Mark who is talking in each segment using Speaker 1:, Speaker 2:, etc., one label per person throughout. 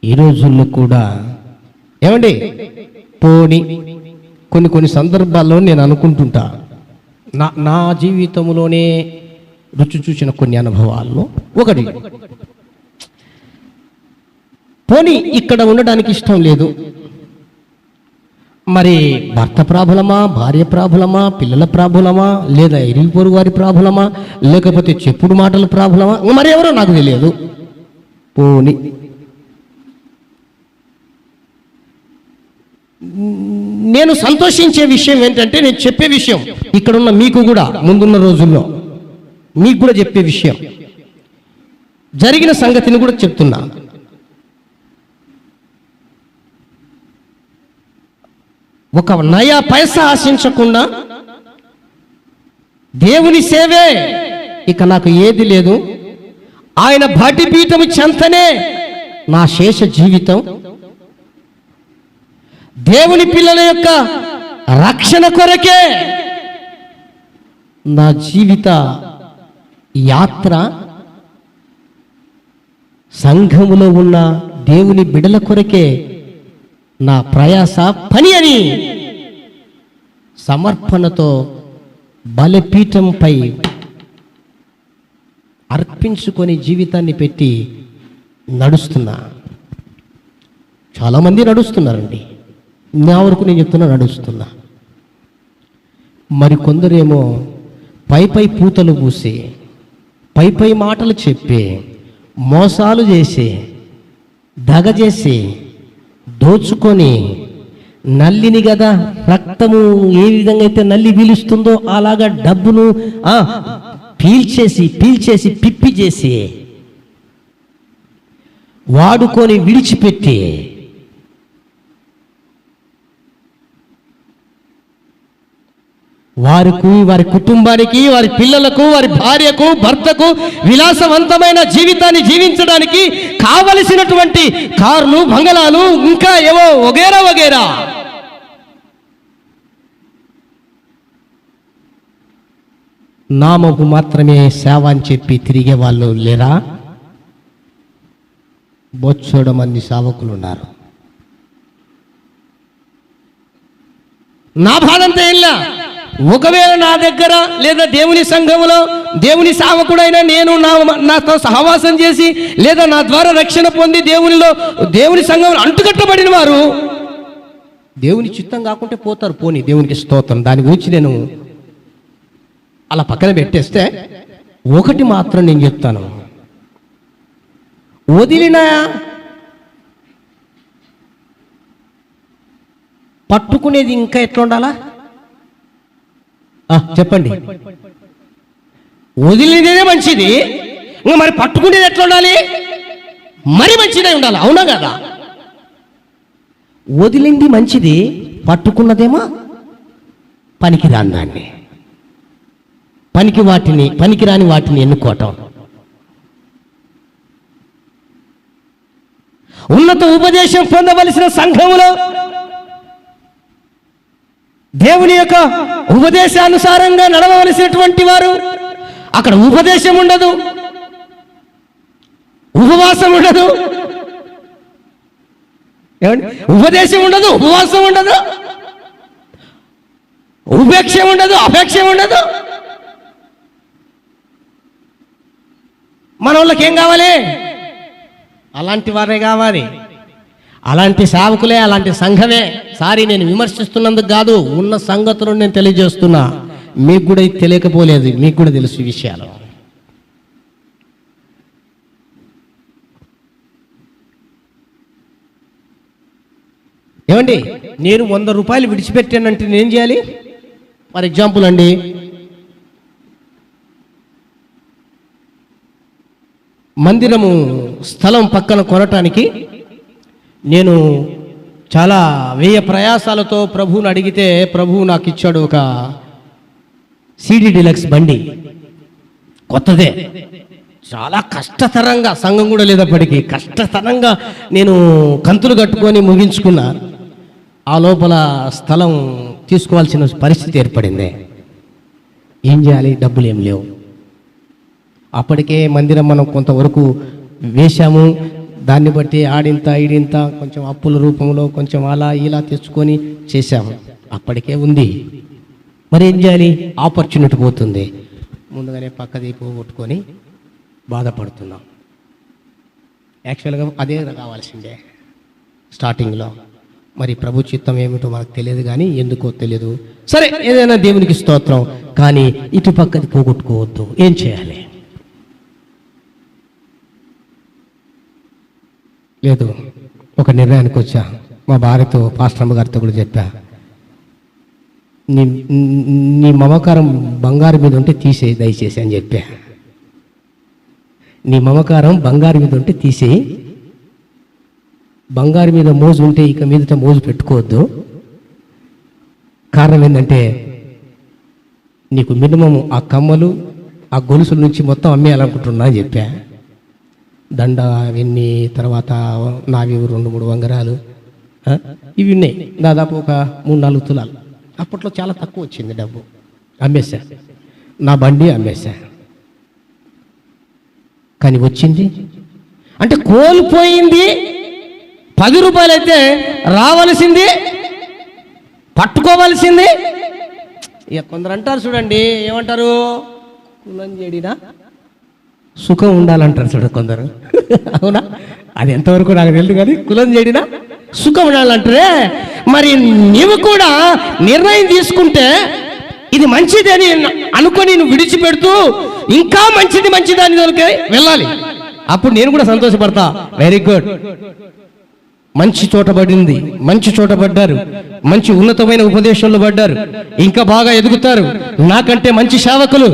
Speaker 1: ఈ రోజుల్లో కూడా ఏమండి పోని కొన్ని సందర్భాల్లో నేను అనుకుంటుంటా, నా జీవితంలోనే రుచి చూసిన కొన్ని అనుభవాల్లో ఒకటి, పోని ఇక్కడ ఉండడానికి ఇష్టం లేదు, మరి భర్త ప్రాబలమా, భార్య ప్రాబలమా, పిల్లల ప్రాబలమా, లేదా ఇరుగు పొరుగు వారి ప్రాబలమా, లేకపోతే చెప్పుడు మాటల ప్రాబలమా, మరి ఎవరో నాకు తెలియదు, పోని నేను సంతోషించే విషయం ఏంటంటే, నేను చెప్పే విషయం ఇక్కడున్న మీకు కూడా ముందున్న రోజుల్లో మీకు కూడా చెప్పే విషయం, జరిగిన సంగతిని కూడా చెప్తున్నా. ఒక నయా పైసా ఆశించకుండా దేవుని సేవే ఇక నాకు ఏది లేదు, ఆయన భాటిపీఠం చెంతనే నా శేష జీవితం, దేవుని పిల్లల యొక్క రక్షణ కొరకే నా జీవిత యాత్ర, సంఘములో ఉన్న దేవుని బిడల కొరకే నా ప్రయాస పని అని సమర్పణతో బలిపీఠంపై అర్పించుకొని జీవితాన్ని పెట్టి నడుస్తున్నా. చాలామంది నడుస్తున్నారండి, నా వరకు నేను చెప్తున్నా నడుస్తున్నా. మరి కొందరేమో పై పూతలు పూసి, పై మాటలు చెప్పి, మోసాలు చేసి, దగ చేసి, దోచుకొని, నల్లిని కదా రక్తము ఏ విధంగా అయితే నల్లి పీలుస్తుందో అలాగా డబ్బును పీల్చేసి పిప్పి చేసి వాడుకొని విడిచిపెట్టి వారికి, వారి కుటుంబానికి, వారి పిల్లలకు, వారి భార్యకు, భర్తకు విలాసవంతమైన జీవితాన్ని జీవించడానికి కావలసినటువంటి కార్లు, బంగళాలు, ఇంకా ఏవో వగేరా వగేరా నామకు మాత్రమే సేవ అని చెప్పి తిరిగే వాళ్ళు లేరా? బొచ్చోడ మంది సేవకులు ఉన్నారు. నా బాధంతా ఏం, ఒకవేళ నా దగ్గర లేదా దేవుని సంఘములో దేవుని సేవకుడైనా నేను నాతో సహవాసం చేసి లేదా నా ద్వారా రక్షణ పొంది దేవుని సంఘంలో అంటుకట్టబడిన వారు దేవుని చిత్తం కాకుంటే పోతారు, పోని దేవునికి స్తోత్రం, దాని గురించి నేను అలా పక్కన పెట్టేస్తే, ఒకటి మాత్రం నేను చెప్తాను, వదిలిన పట్టుకునేది ఇంకా ఎట్లా ఉండాలా చెప్పండి? వదిలినదే మంచిది, ఇంకా మరి పట్టుకునేది ఎట్లా ఉండాలి? మరి మంచిదే ఉండాలి, అవునా కదా? వదిలింది మంచిది, పట్టుకున్నదేమో పనికిరాని దాన్ని, పనికిరాని వాటిని ఎన్నుకోవటం. ఉన్నత ఉపదేశం పొందవలసిన సంఘములో దేవుని యొక్క ఉపదేశానుసారంగా నడవవలసినటువంటి వారు అక్కడ ఉపదేశం ఉండదు, ఉపవాసం ఉండదు, ఉపదేశం ఉండదు, ఉపవాసం ఉండదు, ఉపేక్ష ఉండదు, అపేక్ష ఉండదు. మన వాళ్ళకి ఏం కావాలి? అలాంటి వారే కావాలి, అలాంటి సేవకులే, అలాంటి సంఘమే. సారీ, నేను విమర్శిస్తున్నందుకు కాదు, ఉన్న సంగతులను నేను తెలియజేస్తున్నా. మీకు కూడా ఇది తెలియకపోలేదు, మీకు కూడా తెలుసు ఈ విషయాలు. ఏమండి, నేను 100 రూపాయలు విడిచిపెట్టానంటే నేనేం చేయాలి? ఫర్ ఎగ్జాంపుల్ అండి, మందిరము స్థలం పక్కన కొనటానికి నేను చాలా వ్యయ ప్రయాసాలతో ప్రభువుని అడిగితే ప్రభువు నాకు ఇచ్చాడు ఒక సిడి డిలక్స్ బండి, కొత్తదే. చాలా కష్టతరంగా, సంఘం కూడా లేదప్పటికీ, కష్టతరంగా నేను కంతులు కట్టుకొని ముగించుకున్నా. ఆ లోపల స్థలం తీసుకోవాల్సిన పరిస్థితి ఏర్పడింది. ఏం చేయాలి? డబ్బులు ఏం లేవు. అప్పటికే మందిరం మనం కొంతవరకు వేశాము, దాన్ని బట్టి ఆడింత ఈడింత కొంచెం అప్పుల రూపంలో కొంచెం అలా ఇలా తెచ్చుకొని చేశాము. అప్పటికే ఉంది, మరి ఏం చేయాలి? ఆపర్చునిటీ పోతుంది, ముందుగానే పక్కది పోగొట్టుకొని బాధపడుతున్నాం. యాక్చువల్గా అదే కావాల్సిందే స్టార్టింగ్లో. మరి ప్రభు చిత్తం ఏమిటో మనకు తెలియదు, కానీ ఎందుకో తెలియదు. సరే, ఏదైనా దేవునికి స్తోత్రం, కానీ ఇటు పక్కది పోగొట్టుకోవద్దు. ఏం చేయాలి? లేదు, ఒక నిర్ణయానికి వచ్చా. మా భార్యతో, పాస్టర్ గారితో కూడా చెప్పా, నీ మమకారం బంగారు మీద ఉంటే తీసేయి దయచేసి అని చెప్పా. నీ మమకారం బంగారు మీద ఉంటే తీసేయి, బంగారు మీద మోజు ఉంటే ఇక మీదట మోజు పెట్టుకోవద్దు. కారణం ఏంటంటే నీకు మినిమం ఆ కమ్మలు, ఆ గొలుసుల నుంచి మొత్తం అమ్మేయాలనుకుంటున్నా అని చెప్పా. దండ అవన్నీ, తర్వాత నావి 2-3 వంగరాలు ఇవి ఉన్నాయి, దాదాపు ఒక 3-4 తులాలు. అప్పట్లో చాలా తక్కువ వచ్చింది డబ్బు. అమ్మేశా, నా బండి అమ్మేశా. కానీ వచ్చింది అంటే కోల్పోయింది 10 రూపాయలు అయితే రావాల్సింది, పట్టుకోవాల్సింది. ఇక కొందరు అంటారు చూడండి, ఏమంటారు? కులం చెడినా సుఖం ఉండాలంటారు చూడ కొందరు. అవునా? అది ఎంతవరకు నాకు తెలియదు, కానీ కులం చెడినా సుఖం ఉండాలంటారే. మరి నీవు కూడా నిర్ణయం తీసుకుంటే ఇది మంచిది అని అనుకొని నువ్వు విడిచిపెడుతూ ఇంకా మంచిది అని వెళ్ళాలి. అప్పుడు నేను కూడా సంతోషపడతా. వెరీ గుడ్, మంచి చోట పడింది, మంచి చోట పడ్డారు, మంచి ఉన్నతమైన ఉపదేశంలో పడ్డారు, ఇంకా బాగా ఎదుగుతారు, నాకంటే మంచి సేవకులు,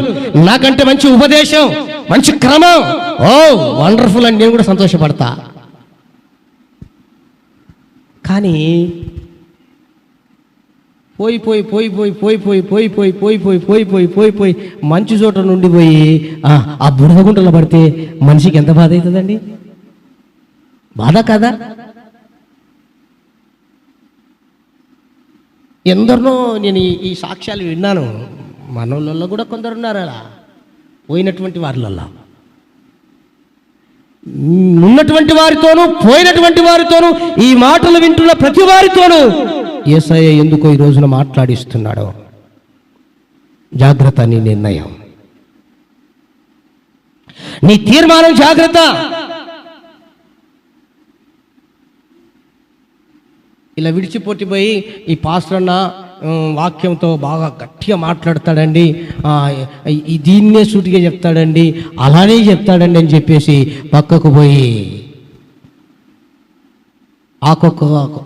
Speaker 1: నాకంటే మంచి ఉపదేశం, మంచి క్రమం, ఓ వండర్ఫుల్ అని నేను కూడా సంతోషపడతా. కానీ పోయి పోయి పోయి పోయి పోయి పోయి పోయి పోయి పోయి పోయి పోయి పోయి పోయి పోయి మంచి చోట నుండి పోయి ఆ బురదగుంటలో పడితే మనిషికి ఎంత బాధ అవుతుందండి? బాధ కదా? ఎందరినో నేను ఈ సాక్ష్యాలు విన్నాను. మనోళ్ళల్లో కూడా కొందరు ఉన్నారు అలా పోయినటువంటి వారిలల్లా. ఉన్నటువంటి వారితోనూ పోయినటువంటి వారితోనూ ఈ మాటలు వింటున్న ప్రతి వారితోనూ యేసయ్య ఎందుకో ఈ రోజున మాట్లాడిస్తున్నాడు. జాగ్రత్త, నీ నిర్ణయం, నీ తీర్మానం జాగ్రత్త. ఇలా విడిచిపోయి ఈ పాస్టర్ అన్న వాక్యంతో బాగా గట్టిగా మాట్లాడతాడండి, దీన్నే సూటిగా చెప్తాడండి, అలానే చెప్తాడండి అని చెప్పేసి పక్కకు పోయి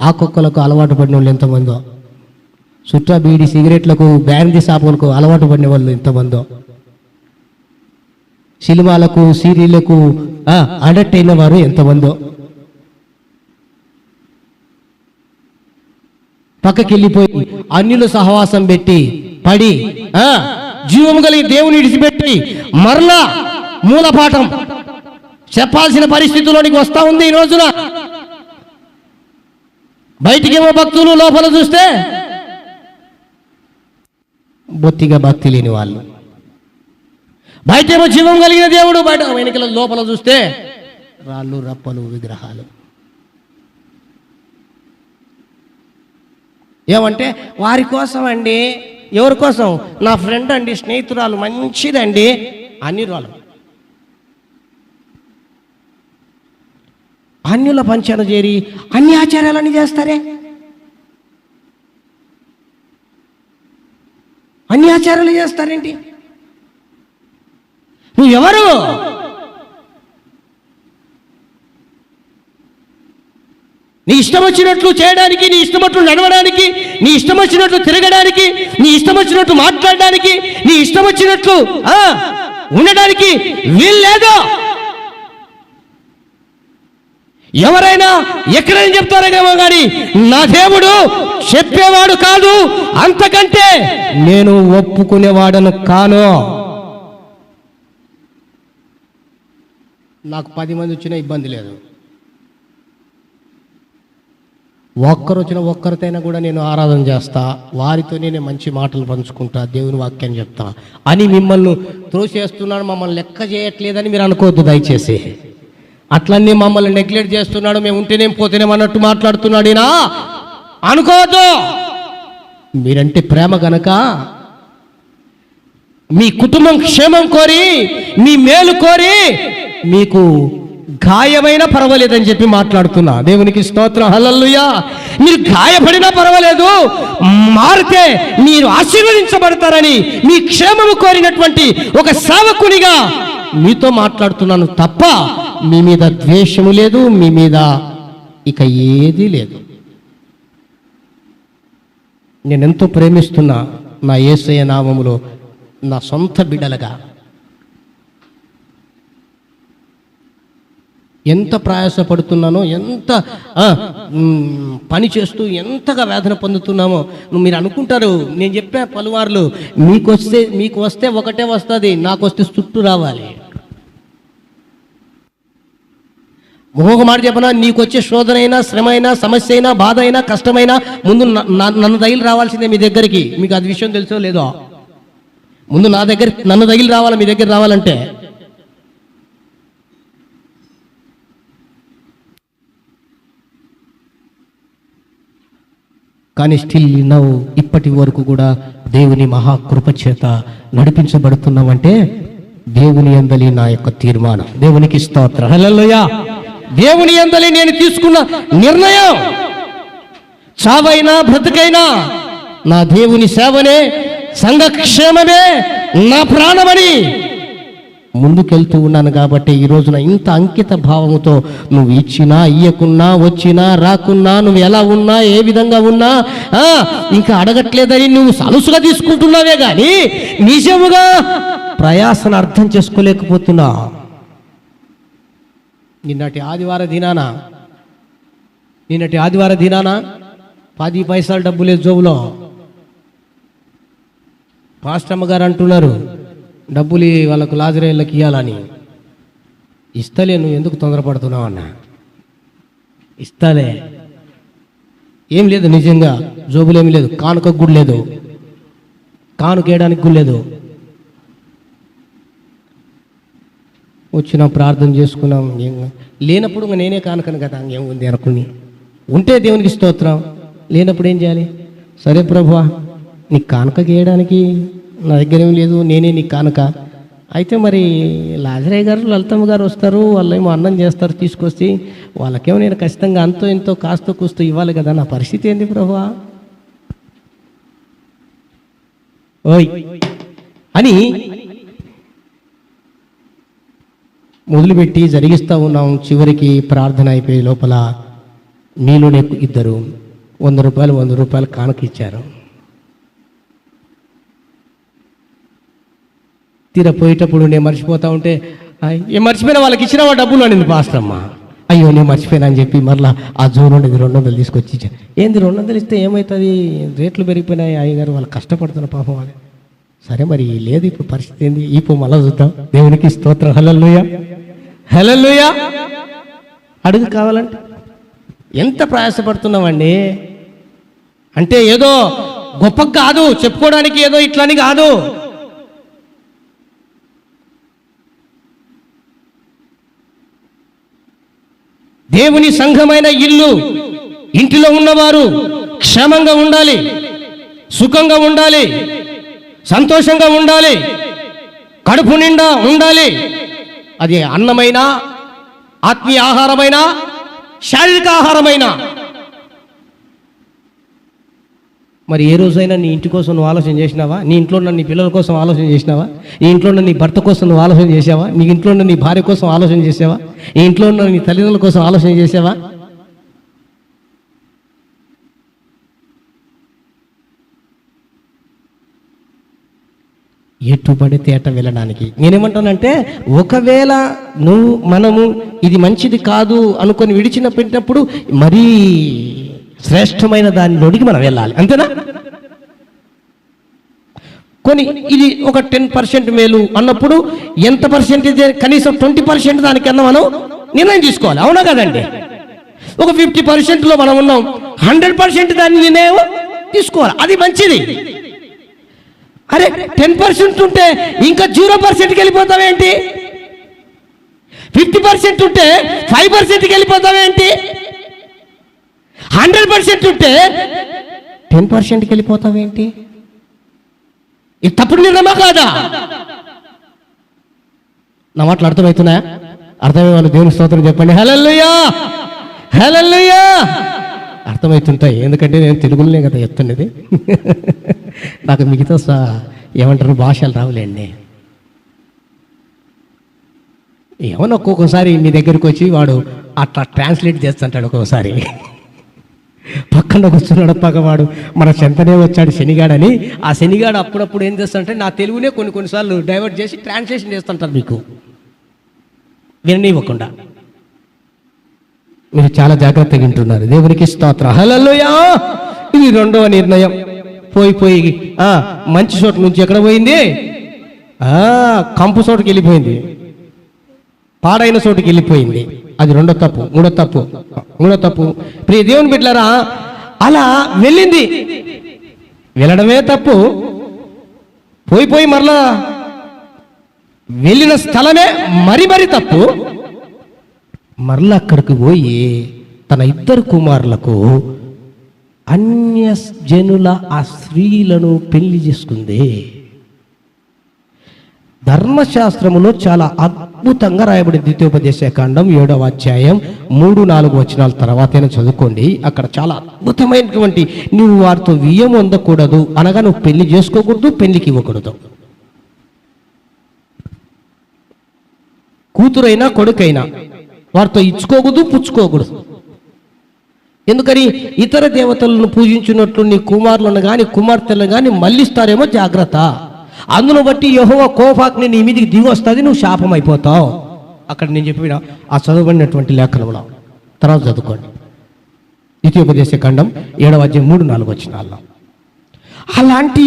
Speaker 1: ఆకొక్కలకు అలవాటు పడిన వాళ్ళు ఎంతమందో, చుట్టా బీడి సిగరెట్లకు, బ్యాండీ షాపులకు అలవాటు పడిన వాళ్ళు ఎంతమందో, సినిమాలకు సీరియళ్లకు అడక్ట్ అయిన వారు ఎంతమందో, పక్కకి వెళ్ళిపోయి అన్యుల సహవాసం పెట్టి పడి జీవము కలిగి దేవుని విడిచిపెట్టి మరలా మూలపాఠం చెప్పాల్సిన పరిస్థితుల్లోనికి వస్తా ఉంది ఈ రోజున. బయటికేమో భక్తులు, లోపల చూస్తే బొత్తిగా భక్తి లేని వాళ్ళు. బయటేమో జీవం కలిగిన దేవుడు, బయట వెనుకల లోపల చూస్తే రాళ్ళు రప్పలు విగ్రహాలు. ఏమంటే వారి కోసం అండి. ఎవరి కోసం? నా ఫ్రెండ్ అండి, స్నేహితురాలు మంచిదండి అన్ని రాళ్ళు. అన్యుల పంచాన చేరి అన్ని ఆచారాలన్నీ చేస్తారే. అన్ని ఆచారాలు చేస్తారేంటి? నువ్వెవరు? నీ ఇష్టం వచ్చినట్లు చేయడానికి, నీ ఇష్టం వచ్చినట్లు నడవడానికి, నీ ఇష్టం వచ్చినట్లు తిరగడానికి, నీ ఇష్టం వచ్చినట్లు మాట్లాడడానికి, నీ ఇష్టం వచ్చినట్లు ఉండడానికి వీల్లేదు. ఎవరైనా ఎక్కడైనా చెప్తారేమో కానీ నా దేవుడు చెప్పేవాడు కాదు, అంతకంటే నేను ఒప్పుకునేవాడను కాను. నాకు 10 మంది వచ్చినా ఇబ్బంది లేదు, ఒక్కరు వచ్చిన ఒక్కరితోనైనా కూడా నేను ఆరాధన చేస్తా, వారితోనే నేను మంచి మాటలు పంచుకుంటా, దేవుని వాక్యాన్ని చెప్తా అని మిమ్మల్ని త్రోసేస్తున్నాను, మమ్మల్ని లెక్క చేయట్లేదని మీరు అనుకోవద్దు దయచేసి. అట్లన్నీ మమ్మల్ని నెగ్లెక్ట్ చేస్తున్నాడు, మేము ఉంటేనేం పోతేనేం అన్నట్టు మాట్లాడుతున్నాడేనా అనుకోవద్దు. మీరంటే ప్రేమ గనక మీ కుటుంబం క్షేమం కోరి, మీ మేలు కోరి, మీకు గాయమైనా పర్వాలేదని చెప్పి మాట్లాడుతున్నా. దేవునికి స్తోత్రం, హల్లెలూయా. మీరు గాయపడినా పర్వాలేదు, మారితే మీరు ఆశీర్వదించబడతారని మీ క్షేమము కోరినటువంటి ఒక సేవకునిగా మీతో మాట్లాడుతున్నాను తప్ప మీ మీద ద్వేషము లేదు, మీ మీద ఇక ఏదీ లేదు. నేనెంతో ప్రేమిస్తున్నా నా యేసయ్య నామములో నా సొంత బిడ్డలుగా. ఎంత ప్రయాసపడుతున్నానో, ఎంత పని చేస్తూ ఎంతగా వేదన పొందుతున్నామో మీరు అనుకుంటారు. నేను చెప్పా పలుమార్లు, మీకు వస్తే ఒకటే వస్తుంది, నాకు వస్తే చుట్టూ రావాలి. ఒక మాట చెప్పనా, నీకు వచ్చే శోధన అయినా, శ్రమ అయినా, సమస్య అయినా, బాధ అయినా, కష్టమైనా ముందు నన్ను తగిలి రావాల్సిందే మీ దగ్గరికి. మీకు అది విషయం తెలుసో లేదో, ముందు నన్ను తగిలి రావాలి మీ దగ్గర రావాలంటే. కానీ స్టిల్ నవ్వు ఇప్పటి వరకు కూడా దేవుని మహాకృప చేత నడిపించబడుతున్నామంటే దేవుని యందలి నా యొక్క తీర్మానం. దేవునికి స్తోత్రం, హల్లెలూయా. దేవుని యందలి నేను తీసుకున్న నిర్ణయం, చావైనా బ్రతుకైనా నా దేవుని సేవనే, సంఘక్షేమమే నా ప్రాణమని ముందుకెళ్తూ ఉన్నాను. కాబట్టి ఈ రోజున ఇంత అంకిత భావముతో నువ్వు ఇచ్చినా, ఇయ్యకున్నా, వచ్చినా, రాకున్నా, నువ్వు ఎలా ఉన్నా, ఏ విధంగా ఉన్నా ఇంకా అడగట్లేదని నువ్వు సలుసుగా తీసుకుంటున్నావే కానీ నిజముగా ప్రయాసను అర్థం చేసుకోలేకపోతున్నా. నిన్నటి ఆదివార దినాన 10 పైసలు డబ్బు లేదు జోబులో. పాస్టమ్మ గారు అంటున్నారు డబ్బులు వాళ్ళకు లాజరేళ్ళకి ఇవ్వాలని. ఇస్తలే, నువ్వు ఎందుకు తొందరపడుతున్నావు అన్న. ఇస్తాలే, ఏం లేదు, నిజంగా జోబులు ఏమి లేదు, కానుక కూడా లేదు, కానుకేయడానికి కూడా లేదు. వచ్చినాం, ప్రార్థన చేసుకున్నాం. లేనప్పుడు నేనే కానుకను కదా, ఏముంది అనుకుని. ఉంటే దేవునికి స్తోత్రం, లేనప్పుడు ఏం చేయాలి? సరే ప్రభువా, నీకు కానుక గీయడానికి నా దగ్గర ఏం లేదు, నేనే నీకు కానుక. అయితే మరి లాజరయ్య గారు, లలితమ్మ గారు వస్తారు, వాళ్ళేమో అన్నం చేస్తారు తీసుకొచ్చి, వాళ్ళకేమో నేను ఖచ్చితంగా అంతో ఎంతో కాస్తో కూస్తూ ఇవ్వాలి కదా. నా పరిస్థితి ఏంది ప్రభువా ఓయ్ అని మొదలుపెట్టి జరిగిస్తూ ఉన్నాం. చివరికి ప్రార్థన అయిపోయే లోపల మీలోనే ఇద్దరు 100 రూపాయలు కానుక ఇచ్చారు. తీరా పోయేటప్పుడు నేను మర్చిపోతా ఉంటే, మర్చిపోయినా వాళ్ళకి ఇచ్చిన డబ్బులు అనింది పాస్టర్ అమ్మ. అయ్యో నేను మర్చిపోయినా అని చెప్పి మరలా ఆ జోన్ ఉండేది 200 తీసుకొచ్చి ఇచ్చాను. ఏంది 200 ఇస్తే ఏమవుతుంది, రేట్లు పెరిగిపోయినాయి అయ్యగారు, వాళ్ళు కష్టపడుతున్న పాపం వాళ్ళు. సరే మరి లేదు, ఇప్పుడు పరిస్థితి ఏంది, ఇప్పుడు మళ్ళా చూద్దాం. దేవునికి స్తోత్రం, హల్లెలూయా, హల్లెలూయా. అడుగు కావాలంటే ఎంత ప్రయాసపడుతున్నామండి. అంటే ఏదో గొప్ప కాదు చెప్పుకోవడానికి, ఏదో ఇట్లని కాదు. దేవుని సంఘమైన ఇల్లు, ఇంటిలో ఉన్నవారు క్షేమంగా ఉండాలి, సుఖంగా ఉండాలి, సంతోషంగా ఉండాలి, కడుపు నిండా ఉండాలి. అది అన్నమైన, ఆత్మీయ ఆహారమైన, శారీరక ఆహారమైన. మరి ఏ రోజైనా నీ ఇంటి కోసం నువ్వు ఆలోచన చేసినావా? నీ ఇంట్లో ఉన్న నీ పిల్లల కోసం ఆలోచన చేసినావా? నీ ఇంట్లో ఉన్న నీ భర్త కోసం నువ్వు ఆలోచన చేసావా? నీ ఇంట్లో ఉన్న నీ భార్య కోసం ఆలోచన చేసావా? నీ ఇంట్లో ఉన్న నీ తల్లిదండ్రుల కోసం ఆలోచన చేసావా? ఎటు పడితే అట వెళ్ళడానికి. నేనేమంటానంటే, ఒకవేళ మనము ఇది మంచిది కాదు అనుకొని విడిచిన పెట్టినప్పుడు మరీ శ్రేష్టమైన దానిలోనికి మనం వెళ్ళాలి, అంతేనా? ఇది ఒక 10% మేలు అన్నప్పుడు ఎంత పర్సెంటేజ్, కనీసం 20% దానికన్నా మనం నిర్ణయం తీసుకోవాలి, అవునా కదండి? ఒక 50%లో మనం ఉన్నాం, 100% దాన్ని నిర్ణయం తీసుకోవాలి, అది మంచిది. అరే 10% ఉంటే ఇంకా 0%కి వెళ్ళిపోతావేంటి? 50% ఉంటే 5%కి వెళ్ళిపోతావేంటి? 100% ఉంటే 10%కి వెళ్ళిపోతావేంటి? ఇది తప్పుడు నిర్ణయమా కాదా? నా మాటలు అర్థమవుతున్నాయా? అర్థమయ్యే వాళ్ళు దేవుని స్తోత్రం చెప్పండి. హల్లెలూయా, హల్లెలూయా. అర్థమవుతుంటాయి, ఎందుకంటే నేను తెలుగులోనే కదా చెప్తున్నది. నాకు మిగతా ఏమంటారు భాషలు రావులేండి. ఏమన్నా ఒక్కొక్కసారి మీ దగ్గరికి వచ్చి వాడు అట్లా ట్రాన్స్లేట్ చేస్తుంటాడు. ఒక్కొక్కసారి పక్కన కూర్చున్నాడు పక్కవాడు మన చెంతనే వచ్చాడు శనిగాడని. ఆ శనిగాడు అప్పుడప్పుడు ఏం చేస్తాడంటే నా తెలుగునే కొన్నిసార్లు డైవర్ట్ చేసి ట్రాన్స్లేషన్ చేస్తుంటారు మీకు విననివ్వకుండా. మీరు చాలా జాగ్రత్తగా వింటున్నారు. దేవునికి స్తోత్రం. హల్లెలూయా. ఇది రెండవ నిర్ణయం. పోయి మంచి చోటు నుంచి ఎక్కడ పోయింది? కంపు చోటుకి వెళ్ళిపోయింది, పాడైన చోటుకి వెళ్ళిపోయింది. అది రెండో తప్పు. మూడో తప్పు ప్రియ దేవుని బిడ్డలారా, అలా వెళ్ళింది, వెళ్ళడమే తప్పు. పోయి మరలా వెళ్ళిన స్థలమే మరి తప్పు. మరలా అక్కడికి పోయి తన 2 కుమారులకు అన్య జనుల ఆ స్త్రీలను పెళ్లి చేసుకుంది. ధర్మశాస్త్రములో చాలా అద్భుతంగా రాయబడి ద్వితీయోపదేశకాండం 7వ అధ్యాయం 3-4 వచనాల తర్వాతైనా చదువుకోండి. అక్కడ చాలా అద్భుతమైనటువంటి, నువ్వు వారితో వియ్యం పొందకూడదు అనగా నువ్వు పెళ్లి చేసుకోకూడదు, పెళ్లికి ఇవ్వకూడదు. కూతురైనా కొడుకైనా వారితో ఇచ్చుకోకూడదు, పుచ్చుకోకూడదు. ఎందుకని? ఇతర దేవతలను పూజించినట్లు నీ కుమారులను కానీ కుమార్తెలను కానీ మళ్ళిస్తారేమో, జాగ్రత్త. అందును బట్టి యెహోవా కోపాగ్ని నీ మీదికి దిగి వస్తుంది, నువ్వు శాపం అయిపోతావు. అక్కడ నేను చెప్పిన ఆ చదవబడినటువంటి లేఖనంలో తర్వాత చదువుకోండి. ద్వితీయోపదేశకాండం 7వ అధ్యాయం 3-4 వచనాల్లో అలాంటి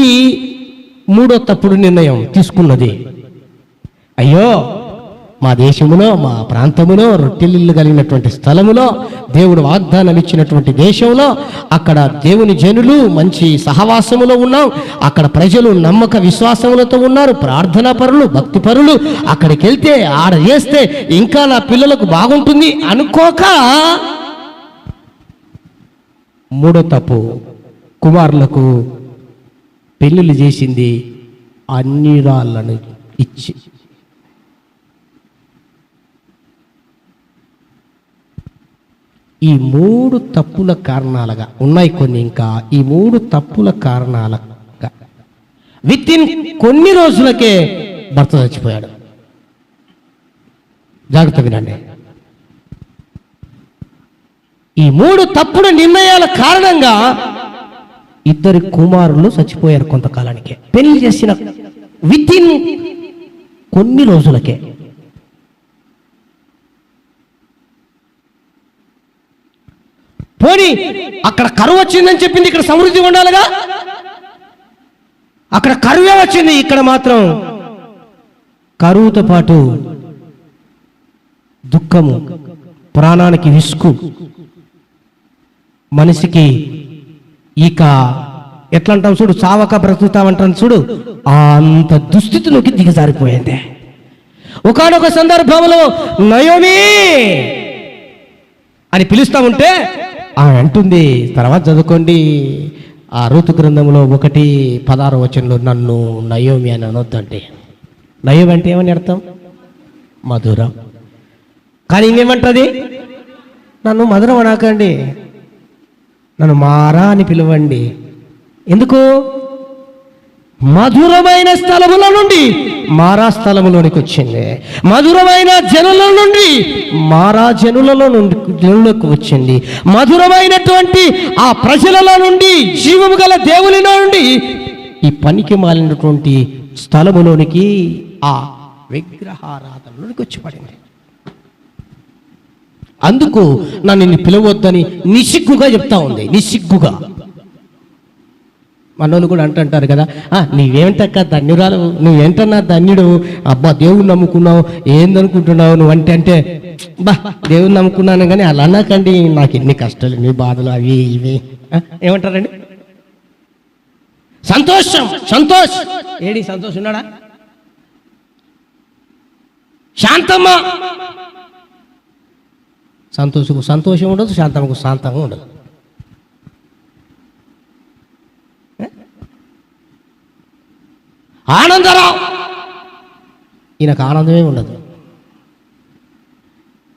Speaker 1: మూడో తప్పుడు నిర్ణయం తీసుకున్నది. అయ్యో, మా దేశములో, మా ప్రాంతములో, రొట్టెలిల్లు కలిగినటువంటి స్థలములో, దేవుడు వాగ్దానాలు ఇచ్చినటువంటి దేశంలో, అక్కడ దేవుని జనులు మంచి సహవాసములో ఉన్నాం. అక్కడ ప్రజలు నమ్మక విశ్వాసములతో ఉన్నారు, ప్రార్థనా పరులు, భక్తి పరులు. అక్కడికి వెళ్తే ఆడ చేస్తే ఇంకా నా పిల్లలకు బాగుంటుంది అనుకోక మూడో తప్పు, కుమారులకు పెళ్ళిళ్ళు చేసింది అన్ని రాళ్ళను ఇచ్చి. ఈ 3 తప్పుల కారణాలుగా ఉన్నాయి కొన్ని. ఇంకా ఈ 3 తప్పుల కారణాలుగా వితిన్ కొన్ని రోజులకే భర్త చచ్చిపోయాడు. జాగ్రత్త వినండి. ఈ 3 తప్పుడు నిర్ణయాల కారణంగా 2 కుమారులు చచ్చిపోయారు కొంతకాలానికే. పెళ్లి చేసిన వితిన్ కొన్ని రోజులకే. పోనీ అక్కడ కరువు వచ్చిందని చెప్పింది, ఇక్కడ సమృద్ధి ఉండాలిగా. అక్కడ కరువే వచ్చింది, ఇక్కడ మాత్రం కరువుతో పాటు దుఃఖము, ప్రాణానికి విసుగు, మనిషికి ఇక ఎట్లా అంటాం చూడు, చావక బ్రతుకుతామంటాం చూడు, అంత దుస్థితిలోకి దిగజారిపోయింది. ఒకానొక సందర్భంలో నయోమి అని పిలుస్తా ఉంటే అంటుంది, తర్వాత చదువుకోండి ఆ రూతు గ్రంథంలో 1:16 వచనంలో, నన్ను నయోమి అని అనొద్దంటే. నయోమి అంటే ఏమని అర్థం? మధురం. కానీ ఇంకేమంటుంది? నన్ను మధురం అనకండి, నన్ను మారా అని పిలవండి. ఎందుకు? మధురమైన స్థలముల నుండి మారా స్థలములోనికి వచ్చింది, మధురమైన జనుల నుండి మారా జనులకు వచ్చింది, మధురమైనటువంటి ఆ ప్రజలలో నుండి, జీవము గల దేవునిలో నుండి ఈ పనికి మాలినటువంటి స్థలములోనికి, ఆ విగ్రహారాధనలోనికి వచ్చి పడింది. అందుకు నన్ను పిలవద్దని నిస్సిగ్గుగా చెప్తా ఉంది. నిస్సిగ్గుగా. మనోళ్ళు కూడా అంటుంటారు కదా, నీవేంటక్క ధన్యురాలు, నువ్వేంటన్నా ధన్యుడు, అబ్బా దేవుని నమ్ముకున్నావు, ఏందనుకుంటున్నావు నువ్వు అంటే బా దేవుని నమ్ముకున్నాను కానీ అలా అన్నాకండి, నాకు ఎన్ని కష్టాలు, ఎన్ని బాధలు, అవి ఇవి ఏమంటారండి? సంతోషం. ఏడి సంతోషం ఉన్నాడా? శాంతమ్మ. సంతోషకు సంతోషం ఉండదు, శాంతమ్మకు శాంతంగా ఉండదు. ఆనందరావు, ఈయనకు ఆనందమే ఉండదు.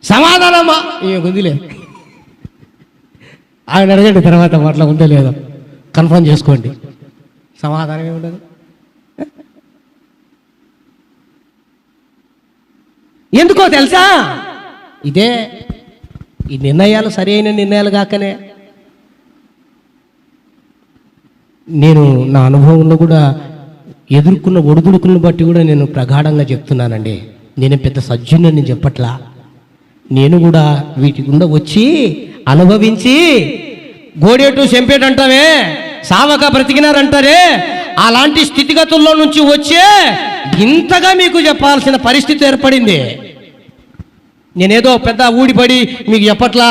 Speaker 1: సమాధానమ్మా, ఈయన గుందిలే. ఆయన అడగండి తర్వాత అట్లా ఉందో లేదో కన్ఫర్మ్ చేసుకోండి. సమాధానమే ఉండదు. ఎందుకో తెలుసా? ఇదే ఈ నిర్ణయాలు సరి అయిన నిర్ణయాలు కాకనే. నేను నా అనుభవంలో కూడా ఎదుర్కొన్న ఒడిదుడుకులను బట్టి కూడా నేను ప్రగాఢంగా చెప్తున్నానండి. నేను పెద్ద సజ్జునని చెప్పట్లా. నేను కూడా వీటి గుండా వచ్చి అనుభవించి గోడేటు చెంపేట అంటామే, సావక బ్రతికినారంటారే, అలాంటి స్థితిగతుల్లో నుంచి వచ్చే ఇంతగా మీకు చెప్పాల్సిన పరిస్థితి ఏర్పడింది. నేనేదో పెద్ద ఊడిపడి మీకు చెప్పట్లా.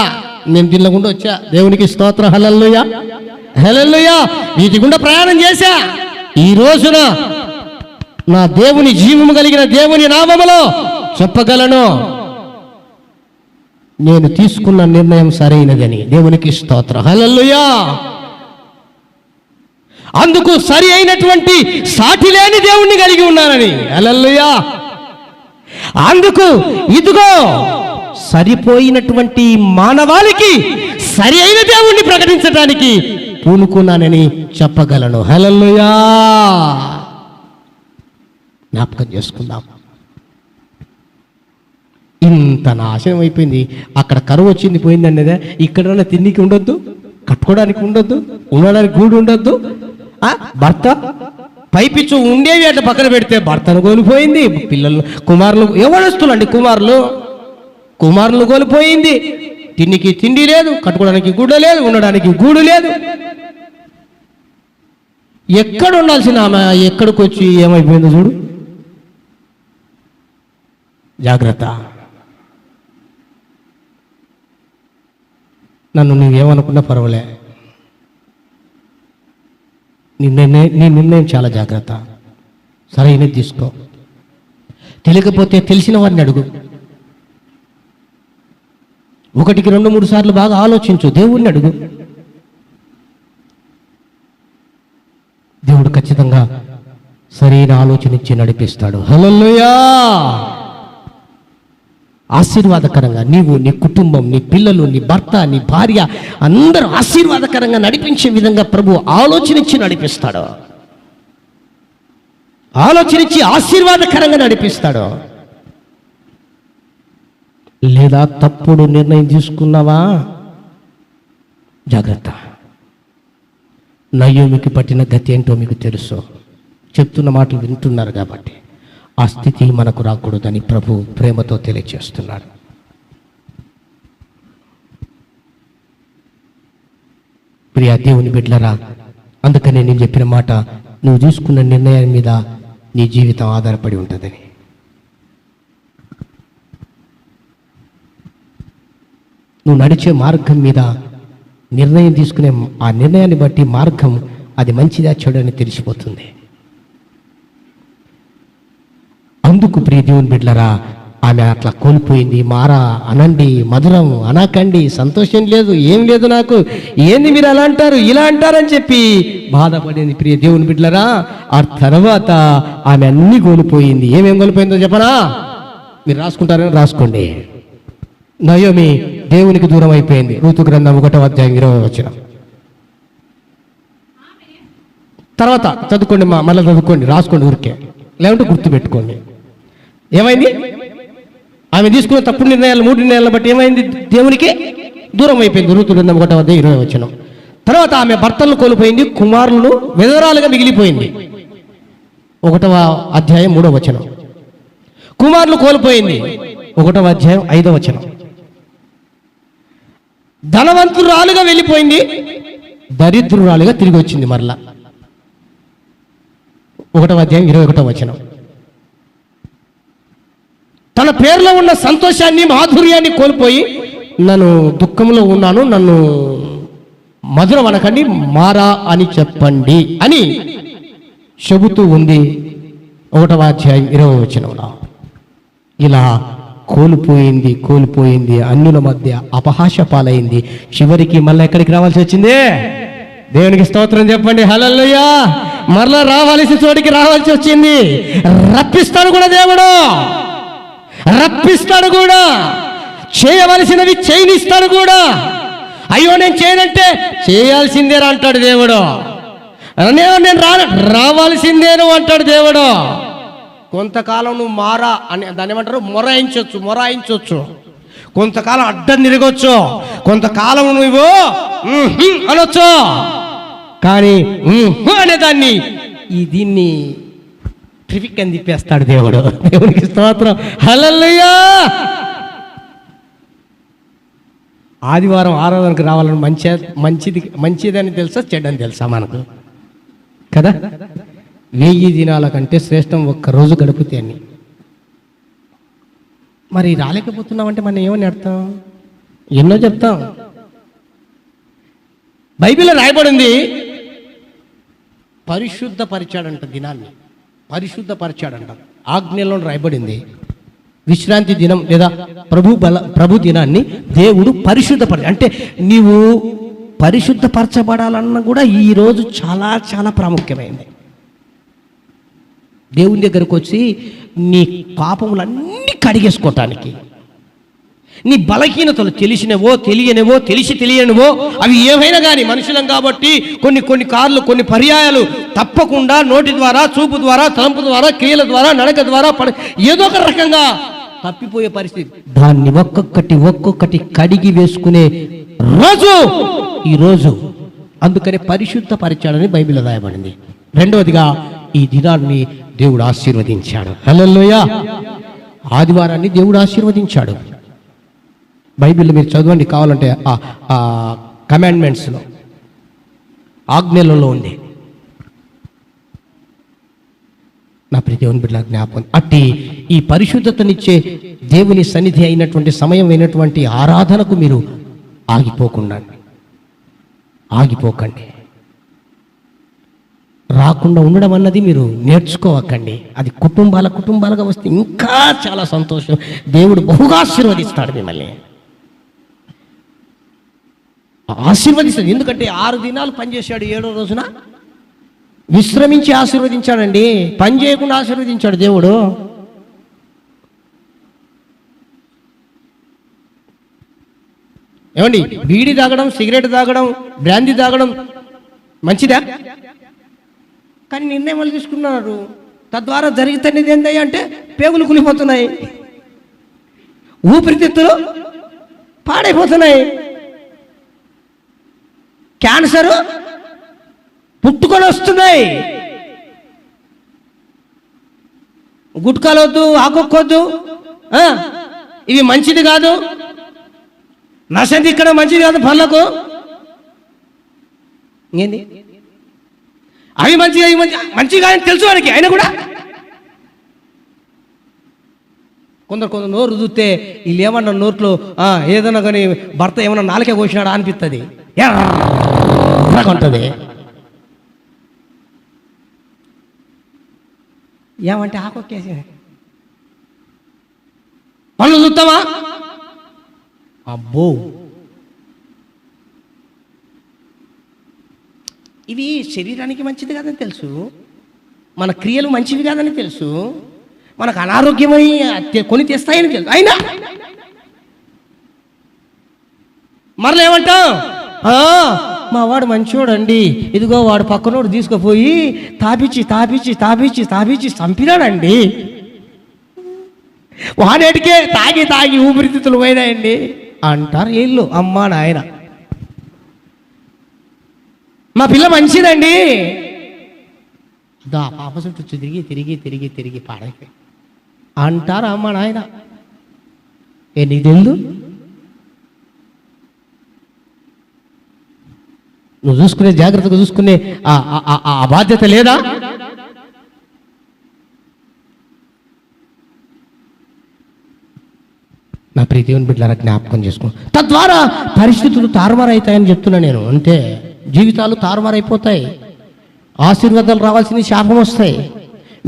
Speaker 1: నేను దీనిలో గుండా వచ్చా. దేవునికి స్తోత్రం. హల్లెలూయా, హల్లెలూయా. వీటి గుండా ప్రయాణం చేశా. ఈ రోజున నా దేవుని జీవము కలిగిన దేవుని నామములో చెప్పగలను, నేను తీసుకున్న నిర్ణయం సరైనదని. దేవునికి స్తోత్రం. హల్లెలూయా. అందుకు సరి అయినటువంటి సాటి లేని దేవుణ్ణి కలిగి ఉన్నానని. హల్లెలూయా. అందుకు ఇదిగో సరిపోయినటువంటి మానవాళికి సరి అయిన దేవుణ్ణి ప్రకటించడానికి పూనుకున్నానని చెప్పగలను. హల్లెలూయా. జ్ఞాపకం చేసుకుందాం. ఇంత నాశనం అయిపోయింది. అక్కడ కరువు వచ్చింది పోయిందనేదా, ఇక్కడ తిండికి ఉండొద్దు, కట్టుకోవడానికి ఉండొద్దు, ఉండడానికి గూడు ఉండొద్దు. భర్త పైపిచ్చు ఉండేవి అట్లా పక్కన పెడితే భర్తను కోల్పోయింది. పిల్లలు కుమారులు ఎవడొస్తులండి, కుమారులు కోల్పోయింది. తిండికి తిండి లేదు, కట్టుకోవడానికి గూడు లేదు, ఉండడానికి గూడు లేదు. ఎక్కడ ఉండాల్సిన ఆమె ఎక్కడికి వచ్చి ఏమైపోయిందో చూడు. జాగ్రత్త. నన్ను నువ్వేమనుకున్నా పర్వాలే, నీ నిర్ణయం చాలా జాగ్రత్త, సరైనది తీసుకో. తెలియకపోతే తెలిసిన వారిని అడుగు. 1కి 2, 3 సార్లు బాగా ఆలోచించు. దేవుణ్ణి అడుగు. దేవుడు ఖచ్చితంగా సరైన ఆలోచన ఇచ్చి నడిపిస్తాడు. హల్లెలూయా. ఆశీర్వాదకరంగా నీవు, నీ కుటుంబం, నీ పిల్లలు, నీ భర్త, నీ భార్య అందరూ ఆశీర్వాదకరంగా నడిపించే విధంగా ప్రభు ఆలోచనిచ్చి నడిపిస్తాడు. ఆలోచనిచ్చి ఆశీర్వాదకరంగా నడిపిస్తాడు. లేదా తప్పుడు నిర్ణయం తీసుకున్నావా, జాగ్రత్త. నయోమికి పట్టిన గతి ఏంటో మీకు తెలుసు. చెప్తున్న మాటలు వింటున్నారు కాబట్టి ఆ స్థితి మనకు రాకూడదని ప్రభు ప్రేమతో తెలియజేస్తున్నాడు. ప్రియ దేవుని బిడ్డలారా, అందుకనే నేను చెప్పిన మాట, నువ్వు తీసుకున్న నిర్ణయం మీద నీ జీవితం ఆధారపడి ఉంటుందని. నువ్వు నడిచే మార్గం మీద నిర్ణయం తీసుకునే ఆ నిర్ణయాన్ని బట్టి మార్గం అది మంచిదా చెడు అని తెలిసిపోతుంది. అందుకు ప్రియ దేవుని బిడ్డలారా, ఆమె అట్లా కోల్పోయింది. మారా అనండి, మధురం అనకండి, సంతోషం లేదు, ఏం లేదు నాకు, ఏంది మీరు అలా అంటారు ఇలా అంటారని చెప్పి బాధపడింది. ప్రియ దేవుని బిడ్డలారా, ఆ తర్వాత ఆమె అన్ని కోల్పోయింది. ఏమేం కోల్పోయిందో చెప్పనా? మీరు రాసుకుంటారని రాసుకోండి. నయోమి దేవునికి దూరం అయిపోయింది. రూతు గ్రంథం 1వ అధ్యాయం 20వ వచనం. తర్వాత చదువుకోండి, మళ్ళీ చదువుకోండి, రాసుకోండి ఊరికే, లేకుంటే గుర్తుపెట్టుకోండి. ఏమైంది? ఆమె తీసుకున్న తప్పుడు నిర్ణయాలు, 3 నిర్ణయాలను బట్టి ఏమైంది? దేవునికి దూరం అయిపోయింది. రూతు గ్రంథం 1వ అధ్యాయం 20వ వచనం. తర్వాత ఆమె భర్తలను కోల్పోయింది, కుమారులను విధవరాలుగా మిగిలిపోయింది. 1వ అధ్యాయం 3వ వచనం. కుమారులు కోల్పోయింది, 1వ అధ్యాయం 5వ వచనం. ధనవంతురాలుగా వెళ్ళిపోయింది, దరిద్రురాలుగా తిరిగి వచ్చింది మరలా. 1వ అధ్యాయం 21వ వచనం. తన పేరులో ఉన్న సంతోషాన్ని, మాధుర్యాన్ని కోల్పోయి, నన్ను దుఃఖంలో ఉన్నాను, నన్ను మధురం అనకండి, మారా అని చెప్పండి అని చెబుతూ ఉంది. 1వ అధ్యాయం 20వ వచనంలో. ఇలా కోల్పోయింది అన్యుల మధ్య అపహాస పాలైంది. చివరికి మళ్ళీ ఎక్కడికి రావాల్సి వచ్చింది? దేవునికి స్తోత్రం చెప్పండి, హల్లెలూయా. మరలా రావాల్సిన చోటికి రావాల్సి వచ్చింది. రప్పిస్తాడు కూడా దేవుడు, రప్పిస్తాడు కూడా. చేయవలసినవి చేయనిస్తాడు కూడా. అయ్యో నేను చేయనంటే చేయాల్సిందేనా అంటాడు దేవుడు. నేను రావాల్సిందేను అంటాడు దేవుడు. కొంతకాలం నువ్వు మారా అని దాన్ని ఏమంటారు, మొరాయించవచ్చు. కొంతకాలం అడ్డం తిరగొచ్చు, కొంతకాలం నువ్వు అనొచ్చు. కానీ అనేదాన్ని దీన్ని ట్రిఫిక్ అని తిప్పేస్తాడు దేవుడు. దేవునికి స్తోత్రం, హల్లెలూయా. ఆదివారం ఆరాధనకు రావాలని మంచిదని తెలుసా, చెడ్డని తెలుసా మనకు కదా? 1000 దినాల కంటే శ్రేష్టం ఒక్కరోజు గడిపితే అని. మరి రాలేకపోతున్నామంటే మనం ఏమని అర్థం? ఎన్నో చెప్తాం. బైబిల్లో రాయబడింది, పరిశుద్ధపరిచాడంట, దినాన్ని పరిశుద్ధపరిచాడంట. ఆజ్ఞలో రాయబడింది విశ్రాంతి దినం లేదా ప్రభు దినాన్ని దేవుడు అంటే నీవు పరిశుద్ధపరచబడాలన్న కూడా ఈరోజు చాలా చాలా ప్రాముఖ్యమైంది. దేవుని దగ్గరకు వచ్చి నీ పాపములన్నీ కడిగేసుకోవటానికి, నీ బలహీనతలు తెలిసినవో తెలియనివో తెలియనివో అవి ఏమైనా కానీ మనుషులం కాబట్టి కొన్ని కార్లు కొన్ని పర్యాయాలు తప్పకుండా నోటి ద్వారా, చూపు ద్వారా, తలంపు ద్వారా, క్రియల ద్వారా, నడక ద్వారా ఏదో ఒక రకంగా తప్పిపోయే పరిస్థితి. దాన్ని ఒక్కొక్కటి కడిగి వేసుకునే రోజు ఈరోజు. అందుకనే పరిశుద్ధపరిచాడని బైబిల్లో రాయబడింది. రెండవదిగా ఈ దినాన్ని దేవుడు ఆశీర్వదించాడు, హల్లెలూయా. ఆదివారాన్ని దేవుడు ఆశీర్వదించాడు. బైబిల్లో మీరు చదవండి కావాలంటే, ఆ కమాండ్మెంట్స్లో, ఆజ్ఞలలో ఉంది. నా ప్రియ దేవుని బిడ్డల జ్ఞాపకం అట్టి ఈ పరిశుద్ధతనిచ్చే దేవుని సన్నిధి అయినటువంటి సమయం అయినటువంటి ఆరాధనకు మీరు ఆగిపోకండి. రాకుండా ఉండడం అన్నది మీరు నేర్చుకోవకండి. అది కుటుంబాలుగా వస్తే ఇంకా చాలా సంతోషం. దేవుడు బహుగా ఆశీర్వదిస్తాడు మిమ్మల్ని, ఆశీర్వదిస్తాడు. ఎందుకంటే 6 దినాలు పనిచేశాడు, 7వ రోజున విశ్రమించి ఆశీర్వదించాడండి. పని చేయకుండా ఆశీర్వదించాడు దేవుడు. ఏమండి, బీడి తాగడం, సిగరెట్ తాగడం, బ్రాందీ తాగడం మంచిదా? కానీ నిర్ణయాలు తీసుకున్నారు. తద్వారా జరుగుతున్నది ఏంటంటే అంటే పేగులు కులిపోతున్నాయి, ఊపిరితిత్తులు పాడైపోతున్నాయి, క్యాన్సర్ పుట్టుకొని వస్తున్నాయి. గుట్కాలొద్దు, ఆకొక్కొద్దు, ఇవి మంచిది కాదు. నశంతి ఇక్కడ మంచిది కాదు పళ్ళకు. ఏంది అవి మంచిగా అని తెలుసు వాడికి, అయినా కూడా కొందరు నోరు చూస్తే వీళ్ళు ఏమన్నా నోట్లో ఏదన్నా కానీ భర్త ఏమన్నా నాలుకే కోసినాడా అనిపిస్తుంది, ఉంటుంది. ఏమంటే ఆకొక్కేసి పళ్ళు చూస్తావా? అబ్బో, ఇవి శరీరానికి మంచిది కాదని తెలుసు, మన క్రియలు మంచివి కాదని తెలుసు, మనకు అనారోగ్యమై కొని తెస్తాయని తెలుసు. అయినా మరలా ఏమంటాం? మా వాడు మంచోడండి, ఇదిగో వాడు పక్కనోడు తీసుకుపోయి తాపిచ్చి చంపినాడండి, వాడేటికే తాగి ఊపిరితిత్తులు పోయినాయండి అంటారు వీళ్ళు. అమ్మా నాయన, మా పిల్ల మంచిదండి, పాప చుట్టూ తిరిగి పాడైపోయి అంటారు. అమ్మా నాయన, నీకు తెలుదు? నువ్వు చూసుకునే జాగ్రత్తగా చూసుకునే ఆ బాధ్యత లేదా? నా ప్రియ దేవుని బిడ్డలారా జ్ఞాపకం చేసుకో. తద్వారా పరిస్థితులు తారుమారైతాయని చెప్తున్నా నేను. అంతే, జీవితాలు తారుమారైపోతాయి. ఆశీర్వాదాలు రావాల్సిన శాపం వస్తాయి,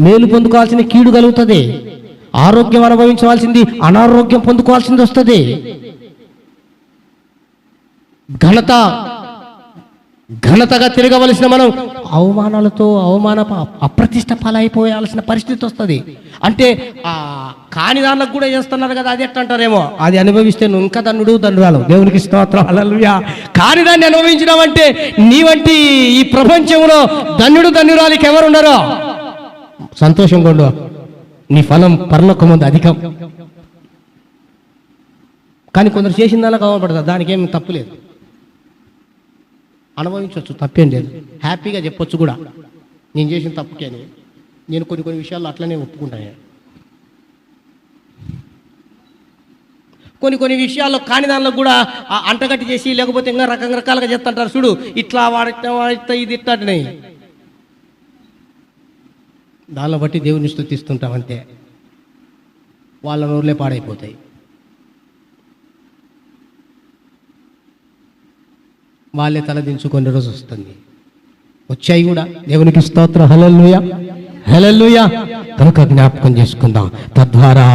Speaker 1: మేలు పొందుకోవాల్సిన కీడు కలుగుతుంది. ఆరోగ్యం అనుభవించవలసింది అనారోగ్యం పొందుకోవాల్సింది వస్తుంది. ఘనతగా తిరగవలసిన మనం అవమానాలతో అప్రతిష్ట పాలైపోయాల్సిన పరిస్థితి వస్తుంది. అంటే కాని దానికి కూడా చేస్తున్నారు కదా, అది ఎట్లా అంటారేమో. అది అనుభవిస్తే నువ్వు ఇంకా ధన్యుడు ధన్యురాలు. దేవునికి స్తోత్రం, హల్లెలూయా. కాని దాన్ని అనుభవించినావంటే నీ వంటి ఈ ప్రపంచంలో ధన్యుడు ధన్యురాలికి ఎవరున్నారో సంతోషంగా ఉండు. నీ ఫలం పరలోకం ముందు అధికం. కానీ కొందరు చేసిన దానిలో కావపడతారు, దానికి ఏం తప్పు లేదు, అనుభవించవచ్చు, తప్పేం లేదు. హ్యాపీగా చెప్పొచ్చు కూడా, నేను చేసిన తప్పుకేని. నేను కొన్ని విషయాల్లో అట్లనే ఒప్పుకుంటాను. కొన్ని విషయాల్లో కాని దానిలో కూడా అంటగట్టి చేసి లేకపోతే ఇంకా రకరకాలుగా చేస్తుంటారు. చూడు, ఇట్లా వాడితే ఇది ఇట్లా, దానిలో బట్టి దేవుని స్తుతిస్తుంటాం అంతే. వాళ్ళ నోరులే పాడైపోతాయి. వాళ్ళే తలదించుకునే రోజు వస్తుంది, వచ్చాయి కూడా. దేవునికి స్తోత్రం, హల్లెలూయా, హల్లెలూయా. కనుక జ్ఞాపకం చేసుకుందాం, తద్వారా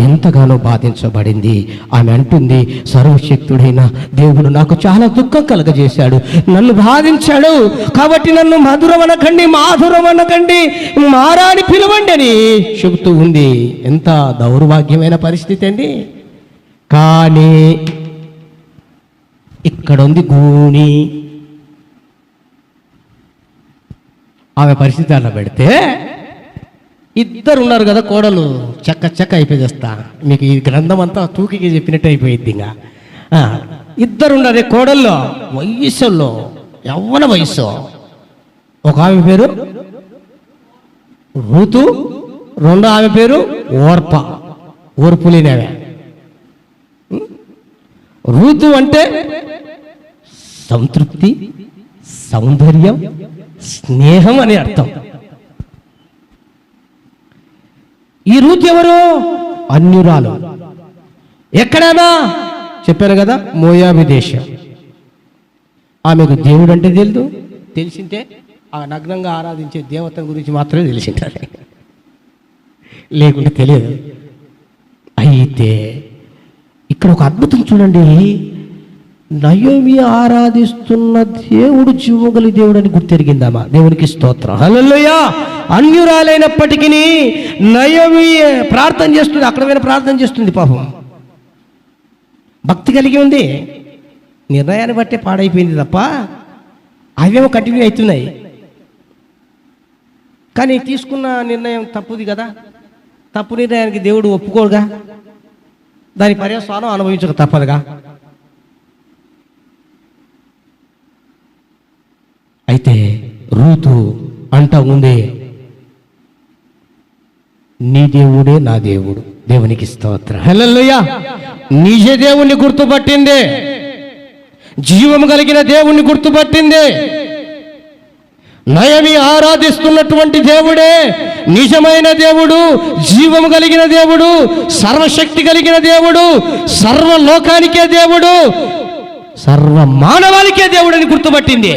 Speaker 1: ఎంతగానో బాధించబడింది. ఆమె అంటుంది, సర్వశక్తుడైన దేవుడు నాకు చాలా దుఃఖం కలగజేశాడు, నన్ను బాధించాడు, కాబట్టి నన్ను మధురం అనకండి, మాధురం అనకండి, మారాని పిలవండి అని చెబుతూ ఉంది. ఎంత దౌర్భాగ్యమైన పరిస్థితి అండి. కానీ ఇక్కడ ఉంది గూని. ఆమె పరిస్థితి అలా పెడితే ఇద్దరు ఉన్నారు కదా కోడలు, చెక్క అయిపోయేస్తా. మీకు ఈ గ్రంథం అంతా తూకికి చెప్పినట్టు అయిపోయింది. ఇంకా ఇద్దరు ఉన్నారు కోడల్లో, వయస్సులో యవ్వన వయస్సు. ఒక ఆమె పేరు రూతు, రెండో ఆమె పేరు ఓర్ప, ఓర్పులేనివే. రూతు అంటే సంతృప్తి, సౌందర్యం, స్నేహం అని అర్థం. ఈ రూతు ఎవరు? అన్యురాలు. ఎక్కడైనా చెప్పాను కదా, మోయాబు దేశం. ఆమెకు దేవుడు అంటే తెలియదు, తెలిసింటే ఆ నగ్నంగా ఆరాధించే దేవత గురించి మాత్రమే తెలిసింటారు, లేకుంటే తెలియదు. అయితే ఇక్కడ ఒక అద్భుతం చూడండి. నయోమి ఆరాధిస్తున్న దేవుడు జీవగలి దేవుడు అని గుర్తెరిగిందామా? దేవునికి స్తోత్రం, హల్లెలూయా. అన్యురాలైనప్పటికీ నయోమి ప్రార్థన చేస్తుంది, అక్కడ పోయిన ప్రార్థన చేస్తుంది. పాపం భక్తి కలిగి ఉంది. నిర్ణయాన్ని బట్టే పాడైపోయింది తప్ప అవేమో కంటిన్యూ అవుతున్నాయి. కానీ తీసుకున్న నిర్ణయం తప్పుది కదా. తప్పు నిర్ణయానికి దేవుడు ఒప్పుకోడుగా, దాని పర్యవసానం అనుభవించక తప్పదుగా. అయితే రూతు అంటా ఉంది, నీ దేవుడే నా దేవుడు. దేవునికి స్తోత్రం, హల్లెలూయా. నిజ దేవుణ్ణి గుర్తుపట్టింది, జీవము కలిగిన దేవుణ్ణి గుర్తుపట్టింది. నయమి ఆరాధిస్తున్నటువంటి దేవుడే నిజమైన దేవుడు, జీవము కలిగిన దేవుడు, సర్వశక్తి కలిగిన దేవుడు, సర్వలోకానికే దేవుడు, సర్వ మానవానికే దేవుడు అని గుర్తుపట్టింది.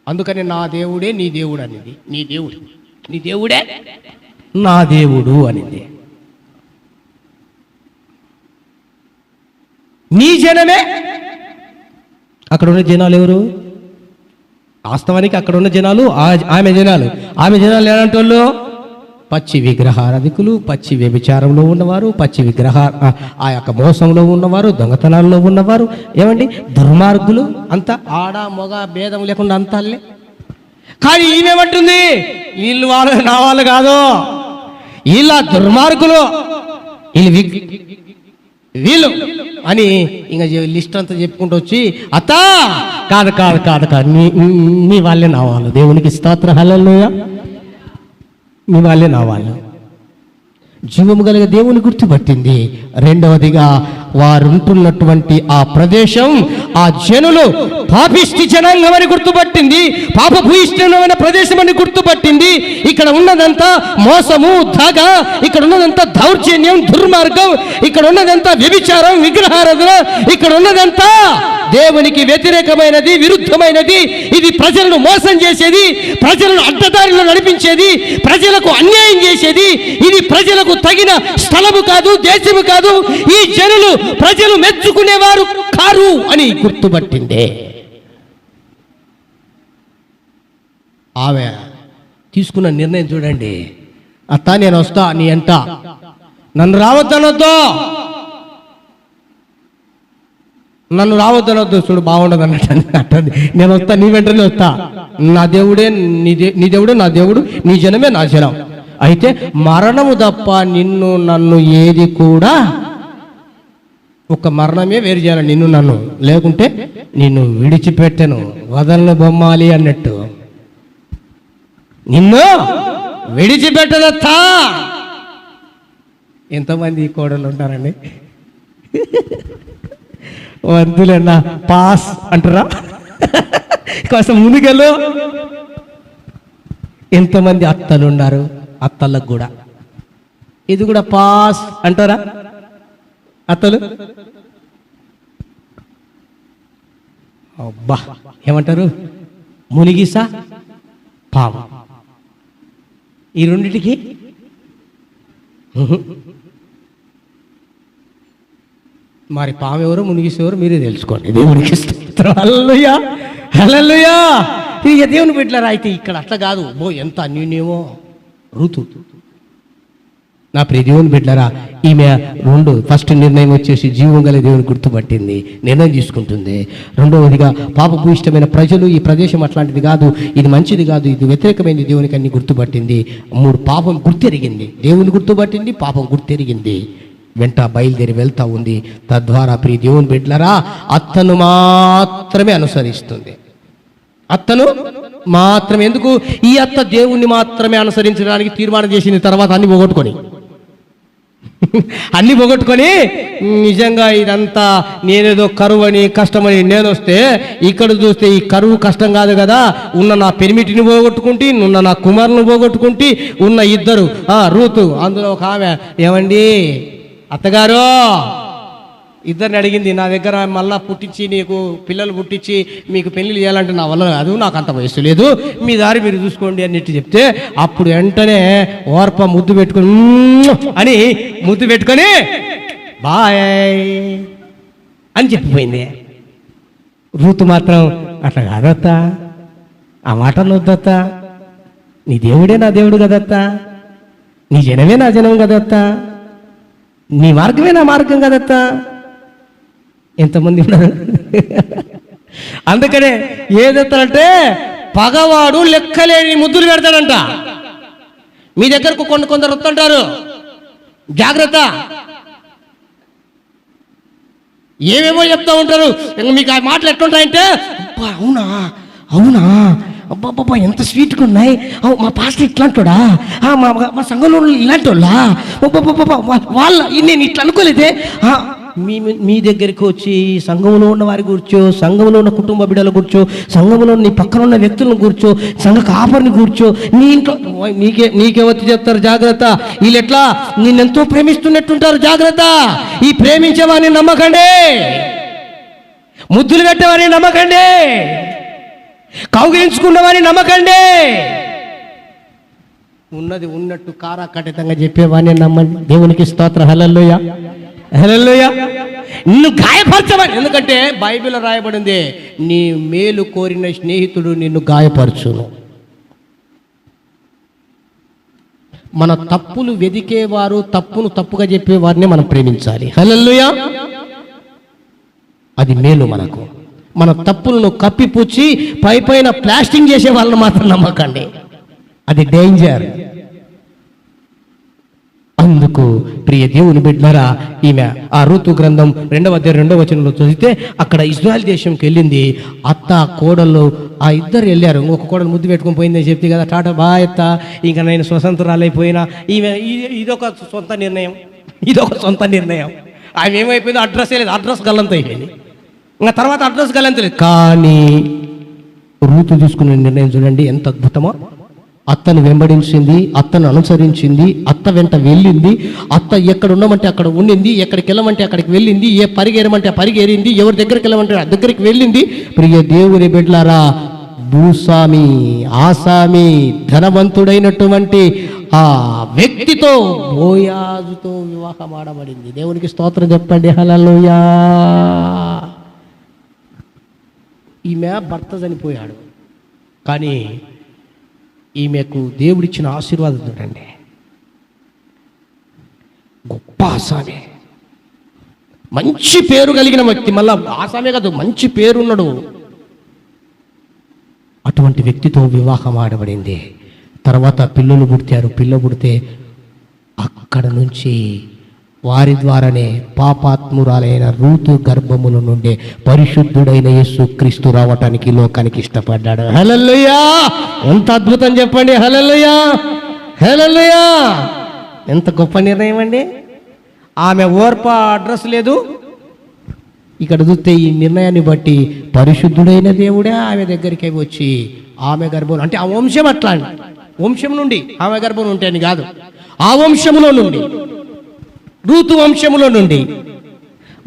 Speaker 1: అందుకని నా దేవుడే నీ దేవుడు అనేది. నీ దేవుడే నా దేవుడు అనేది. నీ జనమే. అక్కడ ఉన్న జనాలు ఎవరు? వాస్తవానికి అక్కడ ఉన్న జనాలు ఆమె జనాలు ఎలాంటోళ్ళు? పచ్చి విగ్రహారాధికులు, పచ్చి వ్యభిచారంలో ఉన్నవారు, పచ్చి ఆ యొక్క మోసంలో ఉన్నవారు, దొంగతనాల్లో ఉన్నవారు, ఏమండి దుర్మార్గులు. అంతా ఆడ మొగ భేదం లేకుండా అంతాలే. కానీ ఈమెమంటుంది, వీళ్ళు వాళ్ళు నా వాళ్ళు కాదు, వీళ్ళ దుర్మార్గులు, వీళ్ళు అని ఇంకా లిస్ట్ అంతా చెప్పుకుంటూ వచ్చి, అత్త కాదు నీ వాళ్ళే నా వాళ్ళు. దేవునికి స్తోత్రం, హల్లెలూయా. నీ వాళ్ళే నా వాళ్ళు. జీవము కలిగే దేవుని గుర్తుపట్టింది. రెండవదిగా వారుంటున్నటువంటి ఆ ప్రదేశం, ఆ జనులు పాపిష్టి జనాంగం అని గుర్తుపట్టింది, పాపభూయిష్టమైన ప్రదేశం అని గుర్తుపట్టింది. ఇక్కడ ఉన్నదంతా మోసము, దగ, ఇక్కడ ఉన్నదంతా దౌర్జన్యం, దుర్మార్గం, ఇక్కడ ఉన్నదంతా వ్యభిచారం, విగ్రహారాధన, ఇక్కడ ఉన్నదంతా దేవునికి వ్యతిరేకమైనది, విరుద్ధమైనది. ఇది ప్రజలను మోసం చేసేది, ప్రజలను అడ్డదారిలో నడిపించేది, ప్రజలకు అన్యాయం చేసేది. ఇది ప్రజలకు తగిన స్థలము కాదు, దేశము కాదు. ఈ జనులు ప్రజలు మెచ్చుకునేవారు కారు అని గుర్తుపట్టిందే. ఆమె తీసుకున్న నిర్ణయం చూడండి. అత్త నేను వస్తా నీ అంట, నన్ను రావద్దనొద్దు, నన్ను రావద్దనొద్దు, చూడు బాగుండదు అన్నట్టు. నేను వస్తా, నీ వెంటనే వస్తా, నా దేవుడే నీ దేవుడు, నా దేవుడు, నీ జనమే నా జనం. అయితే మరణము తప్ప నిన్ను నన్ను ఏది కూడా, ఒక మరణమే వేరు చేయాలి నిన్ను నన్ను, లేకుంటే నిన్ను విడిచిపెట్టను, వదలను బొమ్మాలి అన్నట్టు. నిన్ను విడిచిపెట్టదత్తా. ఎంతమంది ఈ కోడలు ఉంటారండి? వద్దులేనా పాస్ అంటారా? కాస్త ముందుకెళ్ళు. ఎంతమంది అత్తలు ఉన్నారు? అత్తలకు కూడా ఇది కూడా పాస్ అంటారా? అత్తలు అబ్బా ఏమంటారు? మునిగిసా పాము. ఈ రెండిటికి మరి పాము ఎవరో మునిగిసేవారు మీరే తెలుసుకోండి. దేవునికి స్తోత్రం. హల్లెలూయా, హల్లెలూయా. ఇక దేవుని బిడ్డలారా, అయితే ఇక్కడ అట్లా కాదు. ఎంత అన్యూన్యమో ఋతు. నా ప్రియ దేవుని బిడ్డలారా, ఈమె ఫస్ట్ నిర్ణయం వచ్చేసి జీవం గల దేవుని గుర్తుపట్టింది, నిర్ణయం తీసుకుంటుంది. రెండవదిగా పాపభూయిష్టమైన ప్రజలు, ఈ ప్రదేశం అట్లాంటిది కాదు, ఇది మంచిది కాదు, ఇది వ్యతిరేకమైనది దేవునికి అన్ని గుర్తుపట్టింది. 3 పాపం గుర్తెరిగింది, దేవుని గుర్తుపట్టింది, పాపం గుర్తెరిగింది. వెంట బయలుదేరి వెళ్తా ఉంది. తద్వారా ప్రియ దేవుని బిడ్డలారా, అత్తను మాత్రమే అనుసరిస్తుంది. అత్తను మాత్రమే. ఎందుకు? ఈ అత్త దేవుణ్ణి మాత్రమే అనుసరించడానికి తీర్మానం చేసిన తర్వాత అన్ని పోగొట్టుకొని నిజంగా ఇదంతా నేనేదో కరువు అని కష్టమని నేను వస్తే, ఇక్కడ చూస్తే ఈ కరువు కష్టం కాదు కదా, ఉన్న నా పెనిమిటిని పోగొట్టుకుంటే, ఉన్న నా కుమారుని పోగొట్టుకుంటే, ఉన్న ఇద్దరు రూతు, అందులో ఒక ఆమె, ఏమండి అత్తగారు, ఇద్దరిని అడిగింది, నా దగ్గర మళ్ళా పుట్టించి నీకు పిల్లలు పుట్టించి మీకు పెళ్లి చేయాలంటే నా వల్ల కాదు, నాకు అంత వయసు లేదు, మీ దారి మీరు చూసుకోండి అన్నిటి చెప్తే, అప్పుడు వెంటనే ఓర్ప ముద్దు పెట్టుకొని అని ముద్దు పెట్టుకొని బాయ్ అని చెప్పిపోయింది. రూతు మాత్రం అట్లా కాదత్తా, ఆ మాట వద్దత్తా, నీ దేవుడే నా దేవుడు కదత్తా, నీ జనమే నా జనం కదత్తా, నీ మార్గమే నా మార్గం కదత్తా. ఎంతమంది ఉన్నారు? అందుకనే ఏదెత్తారంటే, పగవాడు లెక్కలేని ముద్దులు పెడతాడంట. మీ దగ్గరకు కొందరు వస్తుంటారు, జాగ్రత్త. ఏమేమో చెప్తా ఉంటారు. మీకు ఆ మాటలు ఎట్లుంటాయంటే, అవునా అవునా, అబ్బాబ్బా ఎంత స్వీట్గా ఉన్నాయి, మా పాస్టర్ ఇట్లాంటోడా, మా సంఘంలో ఇలాంటి వాళ్ళ నేను ఇట్లా అనుకోలేదే. మీ దగ్గరికి వచ్చి సంఘంలో ఉన్న వారి కూర్చో, సంఘంలో ఉన్న కుటుంబ బిడ్డలు కూర్చో, సంఘంలో నీ పక్కన ఉన్న వ్యక్తులను కూర్చో, సంఘ కాపరిని కూర్చో, నీ ఇంట్లో నీకే వచ్చి చెప్తారు జాగ్రత్త. వీళ్ళు ఎట్లా నిన్నెంతో ప్రేమిస్తున్నట్టుంటారు, జాగ్రత్త. ఈ ప్రేమించేవారిని నమ్మకండి, ముద్దులు పెట్టేవారిని నమ్మకండి, కౌగిలించుకున్న వారిని నమ్మకండి. ఉన్నది ఉన్నట్టు కారాకటితంగా చెప్పేవాడిని నమ్మండి. దేవునికి స్తోత్రం. హల్లెలూయా, హల్లెలూయా. నిన్ను గాయపరచమని, ఎందుకంటే బైబిల్లో రాయబడింది, నీ మేలు కోరిన స్నేహితుడు నిన్ను గాయపరచును. మన తప్పులు వెదికేవారు, తప్పును తప్పుగా చెప్పేవారిని మనం ప్రేమించాలి. హల్లెలూయా. అది మేలు మనకు. మన తప్పులను కప్పిపుచ్చి పైన ప్లాస్టింగ్ చేసే వాళ్ళని మాత్రం నమ్మకండి, అది డేంజర్. అందుకు ప్రియ దేవుని బిడ్డలారా, ఈమె ఆ రూతు గ్రంథం 2వ అధ్యాయం 2వ వచనంలో చదివితే, అక్కడ ఇజ్రాయెల్ దేశంకి వెళ్ళింది. అత్త కోడళ్ళు ఆ ఇద్దరు వెళ్ళారు. ఒక కోడలు ముద్దు పెట్టుకొని పోయిందని చెప్తే కదా, టాటా బాయ్ అత్త, ఇంకా నేను స్వతంత్రాలైపోయినా. ఈమె ఇదొక సొంత నిర్ణయం. ఆమె ఏమైపోయిందో అడ్రస్ లేదు, అడ్రస్ గల్లంత అయిపోయింది. ఇంకా తర్వాత అడ్రస్ గల్లంత లేదు. కానీ రూతు తీసుకునే నిర్ణయం చూడండి ఎంత అద్భుతమో. అత్తను వెంబడించింది, అత్తను అనుసరించింది, అత్త వెంట వెళ్ళింది. అత్త ఎక్కడ ఉండమంటే అక్కడ ఉండింది, ఎక్కడికి వెళ్ళమంటే అక్కడికి వెళ్ళింది, ఏ పరిగెరమంటే పరిగెరింది, ఎవరి దగ్గరికి వెళ్ళమంటే ఆ దగ్గరికి వెళ్ళింది. ప్రియ దేవుని బిడ్డలారా, భూస్వామి ఆసామి ధనవంతుడైనటువంటి ఆ వ్యక్తితో బోయాజుతో వివాహం ఆడబడింది. దేవునికి స్తోత్రం చెప్పండి. హల్లెలూయా. ఈమె భర్త చనిపోయాడు, కానీ ఈమెకు దేవుడిచ్చిన ఆశీర్వాదం చూడండి. గొప్ప ఆసామి, మంచి పేరు కలిగిన వ్యక్తి. మళ్ళా ఆసామే కాదు, మంచి పేరున్నాడు. అటువంటి వ్యక్తితో వివాహం ఆడబడింది. తర్వాత పిల్లలు పుట్టారు. పిల్లలు పుడితే అక్కడ నుంచి వారి ద్వారానే పాపాత్మురాలైన రూతు గర్భముల నుండే పరిశుద్ధుడైన యేసుక్రీస్తు రావటానికి లోకానికి ఇష్టపడ్డాడు. హల్లెలూయా. ఎంత అద్భుతం చెప్పండి. హల్లెలూయా, హల్లెలూయా. ఎంత గొప్ప నిర్ణయం అండి. ఆమె ఓర్ప అడ్రస్ లేదు. ఇక్కడ చూస్తే ఈ నిర్ణయాన్ని బట్టి పరిశుద్ధుడైన దేవుడే ఆమె దగ్గరికి వచ్చి ఆమె గర్భం, అంటే ఆ వంశం అట్లా, వంశం నుండి ఆమె గర్భం ఉంటే అని కాదు, ఆ వంశములో నుండి, రూతు వంశములో నుండి,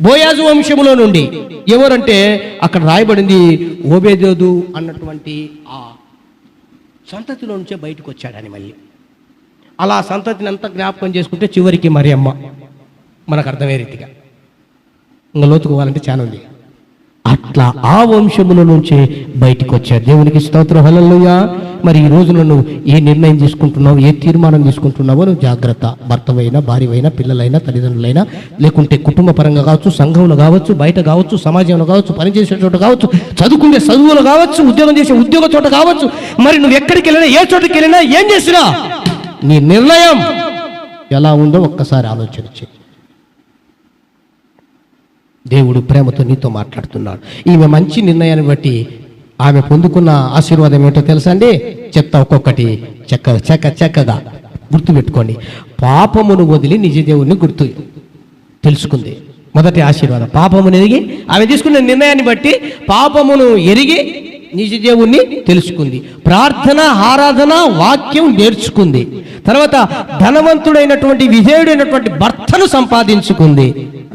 Speaker 1: బోయాజు వంశములో నుండి. ఎవరంటే అక్కడ రాయబడింది ఓబేదోదు అన్నటువంటి ఆ సంతతిలో నుంచే బయటకు వచ్చాడని. మళ్ళీ అలా సంతతిని అంతా జ్ఞాపకం చేసుకుంటే చివరికి మరియమ్మ మనకు అర్థమయ్యే రీతిగా. ఇంకా లోతుకోవాలంటే చాలా ఉంది. అట్లా ఆ వంశముల నుంచే బయటికి వచ్చాడు. దేవునికి స్తోత్రం. హల్లెలూయా. మరి ఈ రోజు నువ్వు ఏ నిర్ణయం తీసుకుంటున్నావు, ఏ తీర్మానం తీసుకుంటున్నావో నువ్వు జాగ్రత్త. భర్తవైనా, భార్యవైనా, పిల్లలైనా, తల్లిదండ్రులైనా, లేకుంటే కుటుంబ పరంగా కావచ్చు, సంఘంలో కావచ్చు, బయట కావచ్చు, సమాజంలో కావచ్చు, పనిచేసే చోట కావచ్చు, చదువుకునే చదువులు కావచ్చు, ఉద్యోగం చేసే ఉద్యోగ చోట కావచ్చు. మరి నువ్వు ఎక్కడికి వెళ్ళినా, ఏ చోటకి వెళ్ళినా, ఏం చేసినా నీ నిర్ణయం ఎలా ఉందో ఒక్కసారి ఆలోచన చేయి. దేవుడు ప్రేమతో నీతో మాట్లాడుతున్నాడు. ఈమె మంచి నిర్ణయాన్ని బట్టి ఆమె పొందుకున్న ఆశీర్వాదం ఏంటో తెలుసా అండి? చెప్తా ఒక్కొక్కటి చక్కగా గుర్తుపెట్టుకోండి. పాపమును వదిలి నిజ దేవుణ్ణి తెలుసుకుంది. మొదటి ఆశీర్వాదం పాపమును ఎరిగి, ఆమె తీసుకున్న నిర్ణయాన్ని బట్టి పాపమును ఎరిగి నిజ దేవుణ్ణి తెలుసుకుంది. ప్రార్థన, ఆరాధన, వాక్యం నేర్చుకుంది. తర్వాత ధనవంతుడైనటువంటి విధేయుడైనటువంటి భర్తను సంపాదించుకుంది.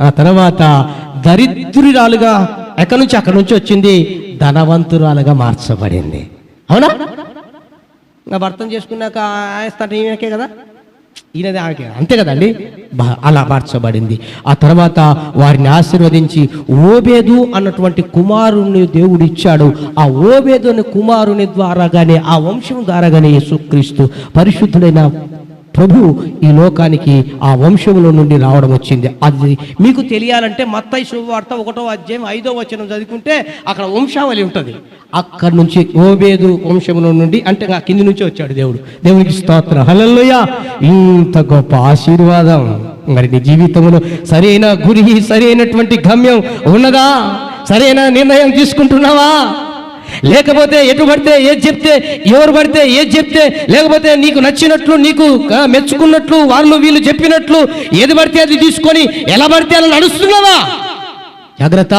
Speaker 1: ఆ తర్వాత దరిద్రురాలుగా ఎక్కడి నుంచి అక్కడి నుంచి వచ్చింది, ధనవంతురాలుగా మార్చబడింది. అవునా? నా భర్తను చేసుకున్నాక ఆయస్తాట ఈమెకే కదా, ఈయనది ఆమెకే, అంతే కదండి. అలా మార్చబడింది. ఆ తర్వాత వారిని ఆశీర్వదించి ఓబేదు అన్నటువంటి కుమారుని దేవుడు ఇచ్చాడు. ఆ ఓబేదు అనే కుమారుని ద్వారాగానే, ఆ వంశం ద్వారాగానే యేసుక్రీస్తు పరిశుద్ధుడైన ప్రభు ఈ లోకానికి ఆ వంశంలో నుండి రావడం వచ్చింది. అది మీకు తెలియాలంటే మత్తయి శుభవార్త 1వ అధ్యాయం 5వ వచనం చదువుకుంటే అక్కడ వంశావళి ఉంటుంది. అక్కడి నుంచి ఓబేదు వంశంలో నుండి, అంటే ఆ కింది నుంచి వచ్చాడు దేవుడు. దేవునికి స్తోత్రం. హల్లెలూయా. ఇంత గొప్ప ఆశీర్వాదం. మరి నీ జీవితంలో సరైన గురి, సరైనటువంటి గమ్యం ఉన్నదా? సరైన నిర్ణయం తీసుకుంటున్నావా? లేకపోతే ఎటు పడితే ఏది చెప్తే, ఎవరు పడితే ఏది చెప్తే, లేకపోతే నీకు నచ్చినట్లు, నీకు మెచ్చుకున్నట్లు, వాళ్ళు వీళ్ళు చెప్పినట్లు ఏది పడితే అది తీసుకొని ఎలా పడితే అలా నడుస్తున్నావా? జాగ్రత్త.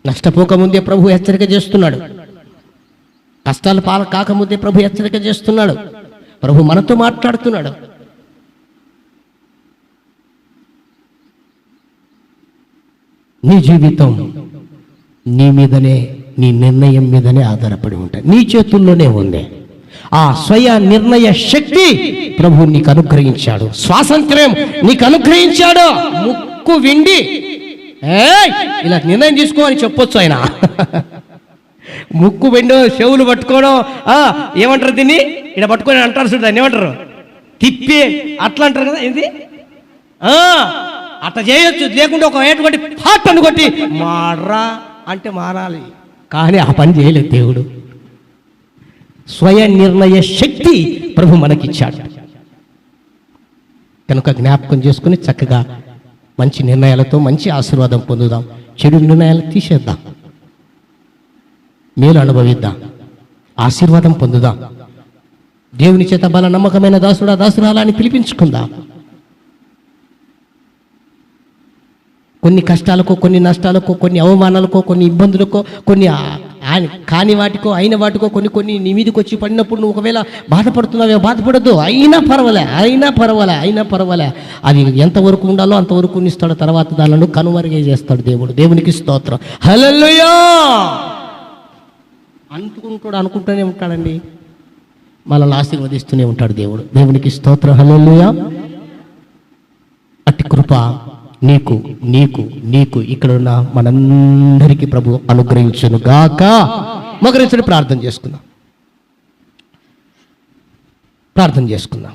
Speaker 1: నష్టపోకముందే ప్రభు హెచ్చరిక చేస్తున్నాడు. కష్టాలు పాలు కాకముందే ప్రభు హెచ్చరిక చేస్తున్నాడు. ప్రభు మనతో మాట్లాడుతున్నాడు. నీ జీవితం నీ మీదనే, నీ నిర్ణయం మీదనే ఆధారపడి ఉంటాయి. నీ చేతుల్లోనే ఉంది. ఆ స్వయ నిర్ణయ శక్తి ప్రభు నీకు అనుగ్రహించాడు. స్వాతంత్ర్యం నీకు అనుగ్రహించాడు. ముక్కు విండి ఇలా నిర్ణయం తీసుకోమని చెప్పొచ్చు ఆయన. ముక్కు వెండు, చెవులు పట్టుకోవడం, ఏమంటారు దీన్ని, ఇక్కడ పట్టుకొని అంటారు చూడ, దాన్ని ఏమంటారు, తిప్పి అట్లా అంటారు కదా. ఏంది అట్లా చేయొచ్చు. లేకుంటే ఒక ఏటువంటి పాట అనుకొట్టి మారా అంటే మారాలి. కానీ ఆ పని చేయలేదు దేవుడు. స్వయ నిర్ణయ శక్తి ప్రభు మనకిచ్చాడు. కనుక జ్ఞాపకం చేసుకుని చక్కగా మంచి నిర్ణయాలతో మంచి ఆశీర్వాదం పొందుదాం. చెడు నిర్ణయాలు తీసేద్దాం, మేలు అనుభవిద్దాం, ఆశీర్వాదం పొందుదాం. దేవుని చేత బల నమ్మకమైన దాసుడా, దాసురాలా అని పిలిపించుకుందాం. కొన్ని కష్టాలకో, కొన్ని నష్టాలకో, కొన్ని అవమానాలకో, కొన్ని ఇబ్బందులకో, కొన్ని కాని వాటికో అయిన వాటికో కొన్ని నీ మీదకి వచ్చి పడినప్పుడు నువ్వు ఒకవేళ బాధపడుతున్నావే, బాధపడద్దు. అయినా పర్వాలే. అది ఎంతవరకు ఉండాలో అంతవరకు ఇస్తాడు. తర్వాత దానిలో కనుమరుగే చేస్తాడు దేవుడు. దేవునికి స్తోత్రం. హల్లెలూయా. అనుకుంటూనే ఉంటాడండి, మనల్ని ఆశీర్వదిస్తూనే ఉంటాడు దేవుడు. దేవునికి స్తోత్రం. హల్లెలూయా. అట్టి కృప నీకు ఇక్కడ ఉన్న మనందరికీ ప్రభు అనుగ్రహించును గాక. మోకరించి ప్రార్థన చేసుకుందాం.